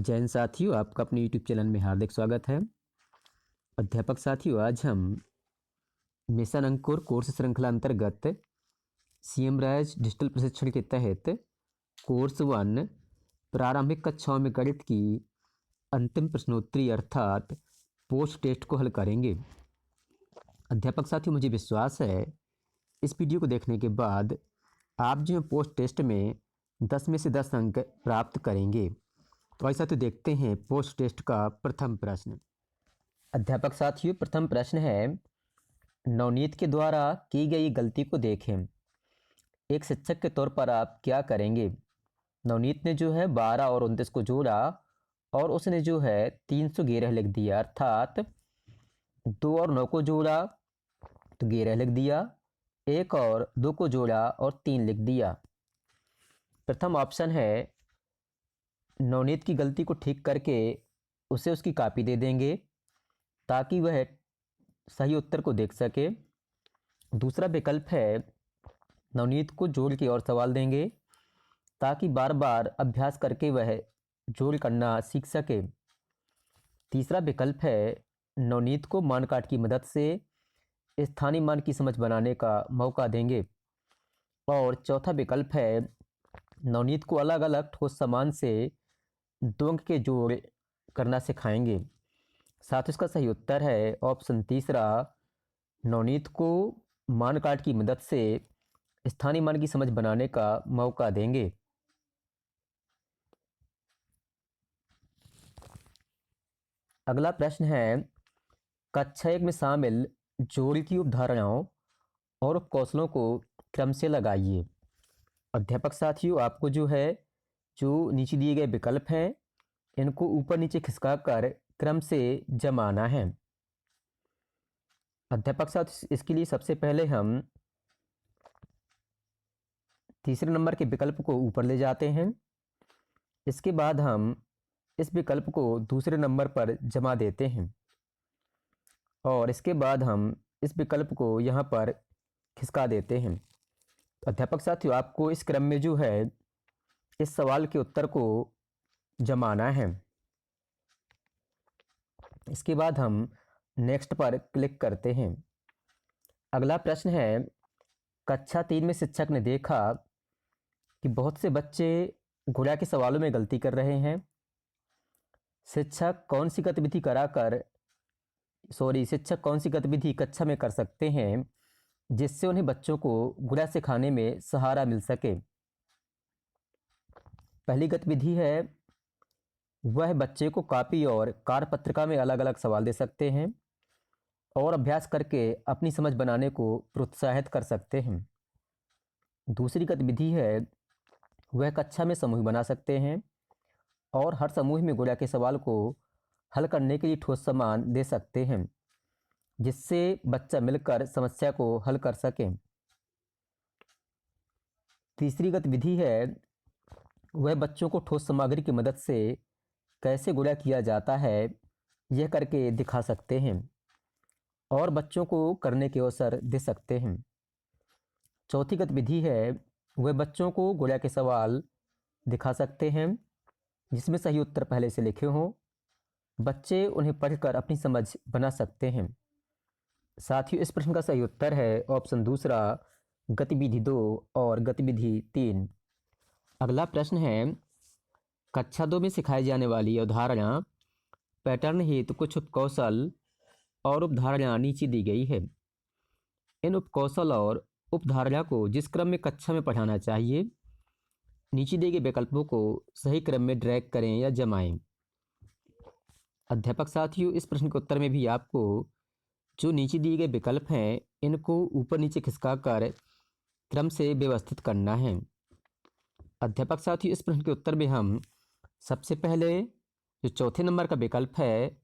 जय हिंद साथियों, आपका अपने यूट्यूब चैनल में हार्दिक स्वागत है। अध्यापक साथियों, आज हम मिशन अंकुर कोर्स श्रृंखला अंतर्गत सीएम राज डिजिटल प्रशिक्षण के तहत कोर्स 1 प्रारंभिक कक्षाओं में गणित की अंतिम प्रश्नोत्तरी अर्थात पोस्ट टेस्ट को हल करेंगे। अध्यापक साथियों, मुझे विश्वास है इस वीडियो को देखने के बाद आप जो पोस्ट टेस्ट में 10 में से 10 अंक प्राप्त करेंगे। तो ऐसा तो देखते हैं पोस्ट टेस्ट का प्रथम प्रश्न। अध्यापक साथियों, प्रथम प्रश्न है, नवनीत के द्वारा की गई गलती को देखें। एक शिक्षक के तौर पर आप क्या करेंगे? नवनीत ने जो है 12 और 29 को जोड़ा और उसने जो है 311 लिख दिया, अर्थात 2 और 9 को जोड़ा तो 11 लिख दिया, 1 और 2 को जोड़ा और 3 लिख दिया। प्रथम ऑप्शन है, नवनीत की गलती को ठीक करके उसे उसकी कॉपी दे देंगे ताकि वह सही उत्तर को देख सके। दूसरा विकल्प है, नवनीत को जोड़ के और सवाल देंगे ताकि बार बार अभ्यास करके वह जोड़ करना सीख सके। तीसरा विकल्प है, नवनीत को मान काट की मदद से स्थानीय मान की समझ बनाने का मौका देंगे। और चौथा विकल्प है, नवनीत को अलग अलग ठोस सामान से 2 अंक के जोड़ करना सिखाएंगे। साथ ही इसका सही उत्तर है ऑप्शन तीसरा, नवनीत को मान काट की मदद से स्थानीय मान की समझ बनाने का मौका देंगे। अगला प्रश्न है, कक्षा 1 में शामिल जोड़ की उपधारणाओं और उपकौशलों को क्रम से लगाइए। अध्यापक साथियों, आपको जो नीचे दिए गए विकल्प हैं इनको ऊपर नीचे खिसका कर क्रम से जमाना है। अध्यापक साथियों, इसके लिए सबसे पहले हम तीसरे नंबर के विकल्प को ऊपर ले जाते हैं। इसके बाद हम इस विकल्प को दूसरे नंबर पर जमा देते हैं और इसके बाद हम इस विकल्प को यहाँ पर खिसका देते हैं। अध्यापक साथियों, आपको इस क्रम में जो है इस सवाल के उत्तर को जमाना है। इसके बाद हम नेक्स्ट पर क्लिक करते हैं। अगला प्रश्न है, कक्षा 3 में शिक्षक ने देखा कि बहुत से बच्चे गुणा के सवालों में गलती कर रहे हैं। शिक्षक कौन सी गतिविधि कक्षा में कर सकते हैं जिससे उन्हें बच्चों को गुणा सिखाने में सहारा मिल सके? पहली गतिविधि है, वह बच्चे को कॉपी और कार्यपत्रिका में अलग अलग सवाल दे सकते हैं और अभ्यास करके अपनी समझ बनाने को प्रोत्साहित कर सकते हैं। दूसरी गतिविधि है, वह कक्षा में समूह बना सकते हैं और हर समूह में गुणा के सवाल को हल करने के लिए ठोस सामान दे सकते हैं जिससे बच्चा मिलकर समस्या को हल कर सके। तीसरी गतिविधि है, वह बच्चों को ठोस सामग्री की मदद से कैसे गुणा किया जाता है यह करके दिखा सकते हैं और बच्चों को करने के अवसर दे सकते हैं। चौथी गतिविधि है, वह बच्चों को गुणा के सवाल दिखा सकते हैं जिसमें सही उत्तर पहले से लिखे हों। बच्चे उन्हें पढ़कर अपनी समझ बना सकते हैं। साथियों, इस प्रश्न का सही उत्तर है ऑप्शन दूसरा, गतिविधि 2 और गतिविधि 3। अगला प्रश्न है, कक्षा 2 में सिखाई जाने वाली अवधारणा पैटर्न हेतु कुछ उपकौशल और उपधारणा नीचे दी गई है। इन उपकौशल और उपधारणा को जिस क्रम में कक्षा में पढ़ाना चाहिए, नीचे दिए गए विकल्पों को सही क्रम में ड्रैग करें या जमाएं। अध्यापक साथियों, इस प्रश्न के उत्तर में भी आपको जो नीचे दिए गए विकल्प हैं इनको ऊपर नीचे खिसका कर क्रम से व्यवस्थित करना है। अध्यापक साथियों, इस प्रश्न के उत्तर में हम सबसे पहले जो चौथे नंबर का विकल्प है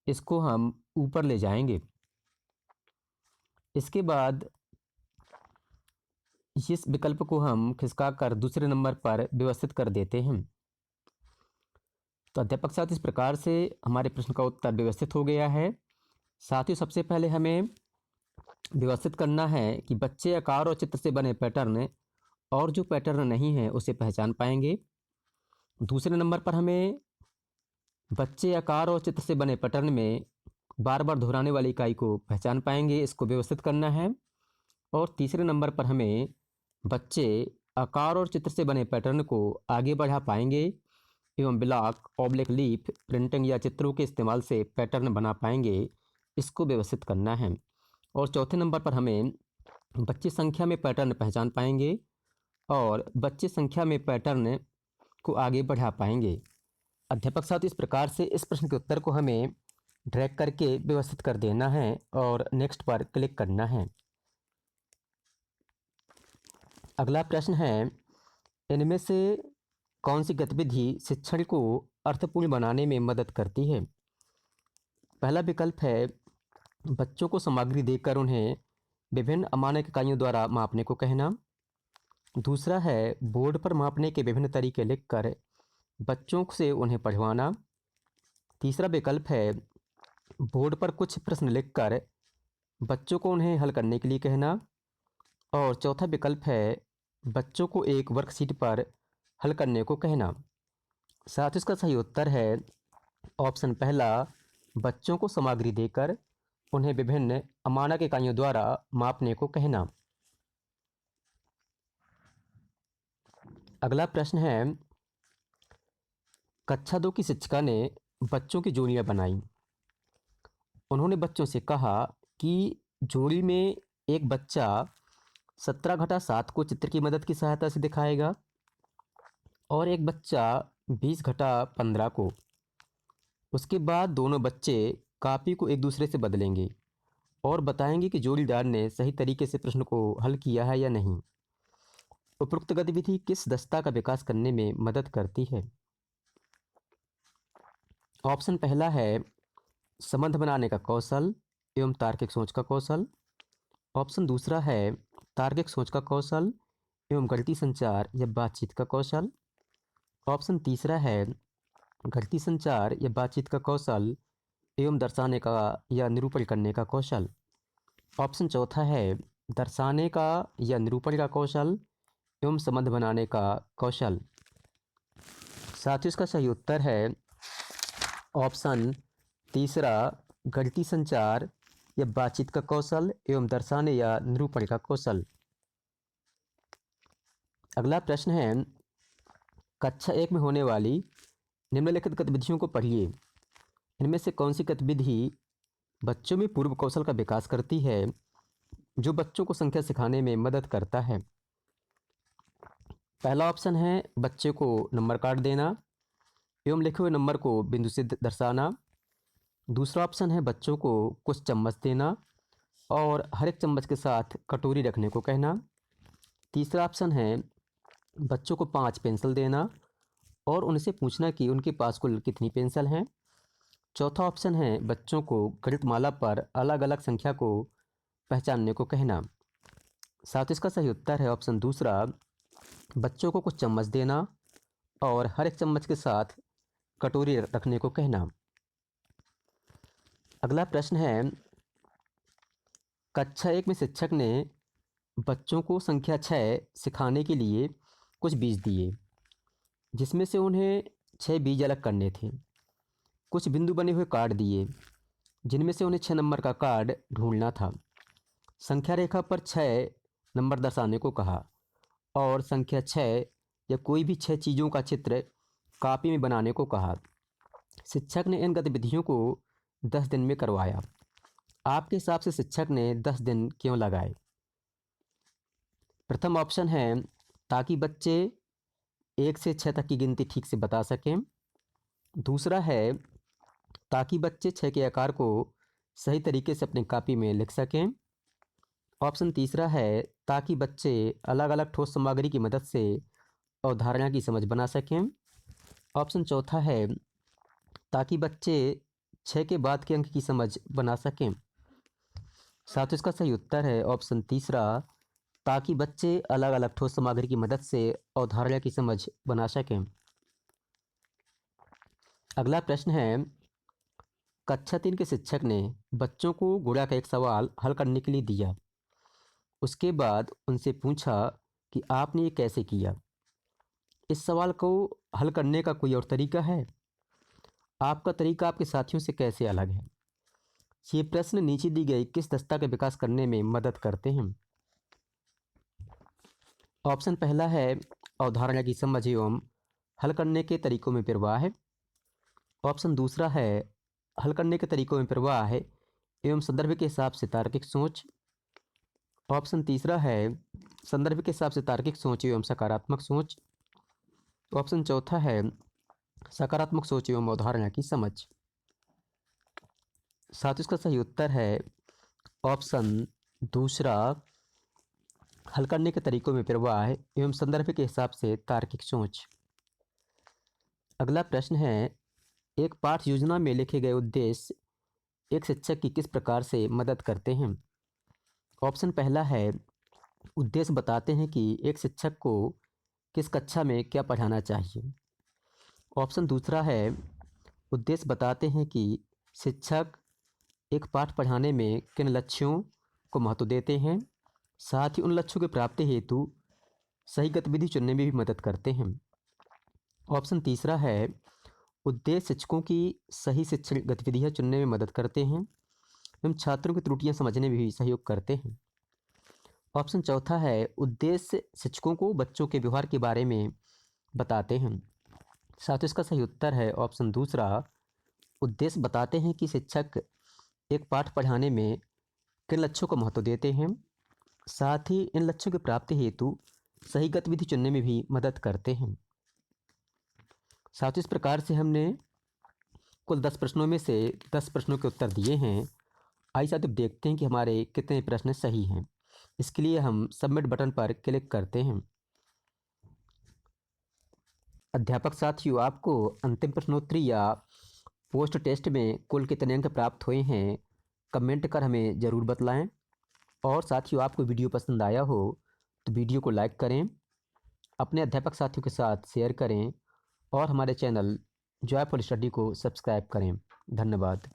इसको हम ऊपर ले जाएंगे। इसके बाद इस विकल्प को हम खिसका कर दूसरे नंबर पर व्यवस्थित कर देते हैं। तो अध्यापक साथ इस प्रकार से हमारे प्रश्न का उत्तर व्यवस्थित हो गया है। साथ ही सबसे पहले हमें व्यवस्थित करना है कि बच्चे आकार और चित्र से बने पैटर्न और जो पैटर्न नहीं है उसे पहचान पाएंगे। दूसरे नंबर पर हमें बच्चे आकार और चित्र से बने पैटर्न में बार बार दोहराने वाली इकाई को पहचान पाएंगे, इसको व्यवस्थित करना है। और तीसरे नंबर पर हमें बच्चे आकार और चित्र से बने पैटर्न को आगे बढ़ा पाएंगे एवं ब्लॉक, ऑब्लिक लीफ प्रिंटिंग या चित्रों के इस्तेमाल से पैटर्न बना पाएंगे, इसको व्यवस्थित करना है। और चौथे नंबर पर हमें बच्चे संख्या में पैटर्न पहचान पाएंगे और बच्चे संख्या में पैटर्न को आगे बढ़ा पाएंगे। अध्यापक साथ इस प्रकार से इस प्रश्न के उत्तर को हमें ड्रैग करके व्यवस्थित कर देना है और नेक्स्ट पर क्लिक करना है। अगला प्रश्न है, इनमें से कौन सी गतिविधि शिक्षण को अर्थपूर्ण बनाने में मदद करती है? पहला विकल्प है बच्चों को सामग्री देकर उन्हें विभिन्न अमानक इकाइयों द्वारा मापने को कहना। दूसरा है बोर्ड पर मापने के विभिन्न तरीके लिखकर बच्चों से उन्हें पढ़वाना। तीसरा विकल्प है बोर्ड पर कुछ प्रश्न लिखकर बच्चों को उन्हें हल करने के लिए कहना। और चौथा विकल्प है बच्चों को एक वर्कशीट पर हल करने को कहना। साथ इसका सही उत्तर है ऑप्शन पहला, बच्चों को सामग्री देकर उन्हें विभिन्न अमानक इकाइयों द्वारा मापने को कहना। अगला प्रश्न है, कक्षा 2 की शिक्षिका ने बच्चों की जोड़ियां बनाई। उन्होंने बच्चों से कहा कि जोड़ी में एक बच्चा 17-7 को चित्र की मदद की सहायता से दिखाएगा और एक बच्चा 20-15 को। उसके बाद दोनों बच्चे कापी को एक दूसरे से बदलेंगे और बताएंगे कि जोड़ीदार ने सही तरीके से प्रश्न को हल किया है या नहीं। उपरोक्त गतिविधि किस दक्षता का विकास करने में मदद करती है? ऑप्शन पहला है संबंध बनाने का कौशल एवं तार्किक सोच का कौशल। ऑप्शन दूसरा है तार्किक सोच का कौशल एवं गणितीय संचार या बातचीत का कौशल। ऑप्शन तीसरा है गणितीय संचार या बातचीत का कौशल एवं दर्शाने का या निरूपण करने का कौशल। ऑप्शन चौथा है दर्शाने का या निरूपण का कौशल एवं संबंध बनाने का कौशल। साथियों इसका सही उत्तर है ऑप्शन तीसरा, गणितीय संचार या बातचीत का कौशल एवं दर्शाने या निरूपण का कौशल। अगला प्रश्न है, कक्षा 1 में होने वाली निम्नलिखित गतिविधियों को पढ़िए। इनमें से कौन सी गतिविधि बच्चों में पूर्व कौशल का विकास करती है जो बच्चों को संख्या सिखाने में मदद करता है? पहला ऑप्शन है बच्चे को नंबर कार्ड देना एवं लिखे हुए नंबर को बिंदु से दर्शाना। दूसरा ऑप्शन है बच्चों को कुछ चम्मच देना और हर एक चम्मच के साथ कटोरी रखने को कहना। तीसरा ऑप्शन है बच्चों को 5 पेंसिल देना और उनसे पूछना कि उनके पास कुल कितनी पेंसिल हैं। चौथा ऑप्शन है बच्चों को गणितमाला पर अलग अलग संख्या को पहचानने को कहना। साथ इसका सही उत्तर है ऑप्शन दूसरा, बच्चों को कुछ चम्मच देना और हर एक चम्मच के साथ कटोरी रखने को कहना। अगला प्रश्न है, कक्षा 1 में शिक्षक ने बच्चों को संख्या 6 सिखाने के लिए कुछ बीज दिए जिसमें से उन्हें 6 बीज अलग करने थे। कुछ बिंदु बने हुए कार्ड दिए जिनमें से उन्हें 6 नंबर का कार्ड ढूंढना था। संख्या रेखा पर 6 नंबर दर्शाने को कहा और संख्या 6 या कोई भी 6 चीज़ों का चित्र कापी में बनाने को कहा। शिक्षक ने इन गतिविधियों को 10 दिन में करवाया। आपके हिसाब से शिक्षक ने 10 दिन क्यों लगाए? प्रथम ऑप्शन है ताकि बच्चे 1 से 6 तक की गिनती ठीक से बता सकें। दूसरा है ताकि बच्चे 6 के आकार को सही तरीके से अपनी कापी में लिख सकें। ऑप्शन तीसरा है ताकि बच्चे अलग अलग ठोस सामग्री की मदद से अवधारणा की समझ बना सकें। ऑप्शन चौथा है ताकि बच्चे 6 के बाद के अंक की समझ बना सकें। साथ इसका सही उत्तर है ऑप्शन तीसरा, ताकि बच्चे अलग अलग ठोस सामग्री की मदद से अवधारणा की समझ बना सकें। अगला प्रश्न है, कक्षा 3 के शिक्षक ने बच्चों को गुणा का एक सवाल हल करने के लिए दिया। उसके बाद उनसे पूछा कि आपने ये कैसे किया। इस सवाल को हल करने का कोई और तरीका है? आपका तरीका आपके साथियों से कैसे अलग है? ये प्रश्न नीचे दी गई किस दस्ता का विकास करने में मदद करते हैं? ऑप्शन पहला है अवधारणा की समझ एवं हल करने के तरीकों में प्रवाह है। ऑप्शन दूसरा है हल करने के तरीकों में प्रवाह है एवं संदर्भ के हिसाब से तार्किक सोच। ऑप्शन तीसरा है संदर्भ के हिसाब से तार्किक सोच एवं सकारात्मक सोच। ऑप्शन चौथा है सकारात्मक सोच एवं अवधारणा की समझ। साथ इसका सही उत्तर है ऑप्शन दूसरा, हल करने के तरीकों में प्रवाह है एवं संदर्भ के हिसाब से तार्किक सोच। अगला प्रश्न है एक पाठ योजना में लिखे गए उद्देश्य एक शिक्षक की किस प्रकार से मदद करते हैं? ऑप्शन पहला है उद्देश्य बताते हैं कि एक शिक्षक को किस कक्षा में क्या पढ़ाना चाहिए। ऑप्शन दूसरा है उद्देश्य बताते हैं कि शिक्षक एक पाठ पढ़ाने में किन लक्ष्यों को महत्व देते हैं, साथ ही उन लक्ष्यों की प्राप्ति हेतु सही गतिविधि चुनने में भी मदद करते हैं। ऑप्शन तीसरा है उद्देश्य शिक्षकों की सही शिक्षण गतिविधियाँ चुनने में मदद करते हैं एवं छात्रों की त्रुटियां समझने में भी सहयोग करते हैं। ऑप्शन चौथा है उद्देश्य शिक्षकों को बच्चों के व्यवहार के बारे में बताते हैं। साथ ही इसका सही उत्तर है ऑप्शन दूसरा, उद्देश्य बताते हैं कि शिक्षक एक पाठ पढ़ाने में किन लक्ष्यों को महत्व देते हैं, साथ ही इन लक्ष्यों की प्राप्ति हेतु सही गतिविधि चुनने में भी मदद करते हैं। साथ ही इस प्रकार से हमने कुल 10 प्रश्नों में से 10 प्रश्नों के उत्तर दिए हैं। आइए साथियों देखते हैं कि हमारे कितने प्रश्न सही हैं। इसके लिए हम सबमिट बटन पर क्लिक करते हैं। अध्यापक साथियों, आपको अंतिम प्रश्नोत्तरी या पोस्ट टेस्ट में कुल कितने अंक प्राप्त हुए हैं कमेंट कर हमें ज़रूर बतलाएं। और साथियों, आपको वीडियो पसंद आया हो तो वीडियो को लाइक करें, अपने अध्यापक साथियों के साथ शेयर करें और हमारे चैनल जॉयफुल स्टडी को सब्सक्राइब करें। धन्यवाद।